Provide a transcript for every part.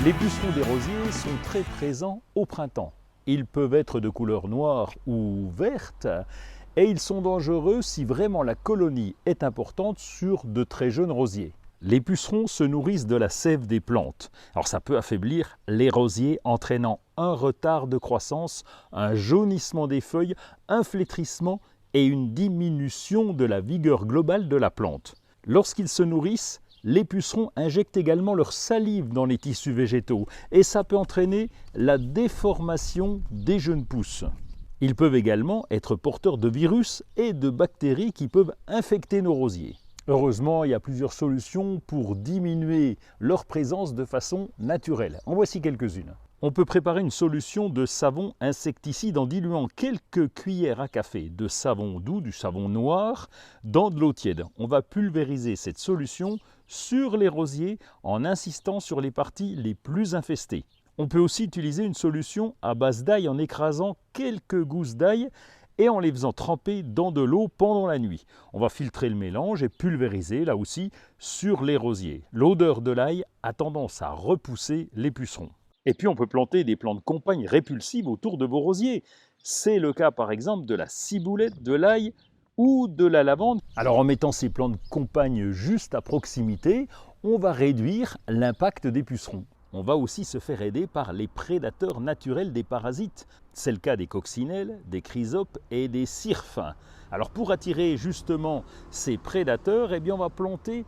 Les pucerons des rosiers sont très présents au printemps. Ils peuvent être de couleur noire ou verte et ils sont dangereux si vraiment la colonie est importante sur de très jeunes rosiers. Les pucerons se nourrissent de la sève des plantes. Alors ça peut affaiblir les rosiers entraînant un retard de croissance, un jaunissement des feuilles, un flétrissement et une diminution de la vigueur globale de la plante. Lorsqu'ils se nourrissent, les pucerons injectent également leur salive dans les tissus végétaux et ça peut entraîner la déformation des jeunes pousses. Ils peuvent également être porteurs de virus et de bactéries qui peuvent infecter nos rosiers. Heureusement, il y a plusieurs solutions pour diminuer leur présence de façon naturelle. En voici quelques-unes. On peut préparer une solution de savon insecticide en diluant quelques cuillères à café de savon doux, du savon noir, dans de l'eau tiède. On va pulvériser cette solution sur les rosiers en insistant sur les parties les plus infestées. On peut aussi utiliser une solution à base d'ail en écrasant quelques gousses d'ail et en les faisant tremper dans de l'eau pendant la nuit. On va filtrer le mélange et pulvériser là aussi sur les rosiers. L'odeur de l'ail a tendance à repousser les pucerons. Et puis on peut planter des plantes compagnes répulsives autour de vos rosiers. C'est le cas par exemple de la ciboulette, de l'ail ou de la lavande. Alors en mettant ces plantes compagnes juste à proximité, on va réduire l'impact des pucerons. On va aussi se faire aider par les prédateurs naturels des parasites. C'est le cas des coccinelles, des chrysopes et des cirfes. Alors pour attirer justement ces prédateurs, eh bien on va planter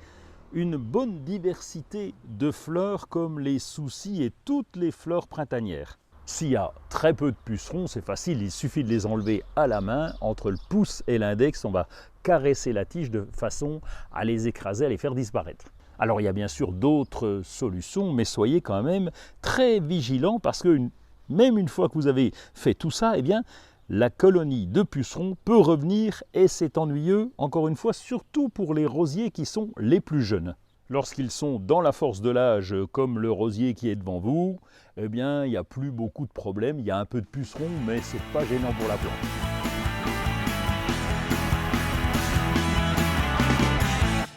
une bonne diversité de fleurs comme les soucis et toutes les fleurs printanières. S'il y a très peu de pucerons, c'est facile, il suffit de les enlever à la main. Entre le pouce et l'index, on va caresser la tige de façon à les écraser, à les faire disparaître. Alors il y a bien sûr d'autres solutions, mais soyez quand même très vigilants parce que même une fois que vous avez fait tout ça, eh bien, la colonie de pucerons peut revenir et c'est ennuyeux, encore une fois, surtout pour les rosiers qui sont les plus jeunes. Lorsqu'ils sont dans la force de l'âge, comme le rosier qui est devant vous, eh bien, il n'y a plus beaucoup de problèmes. Il y a un peu de pucerons, mais ce n'est pas gênant pour la plante.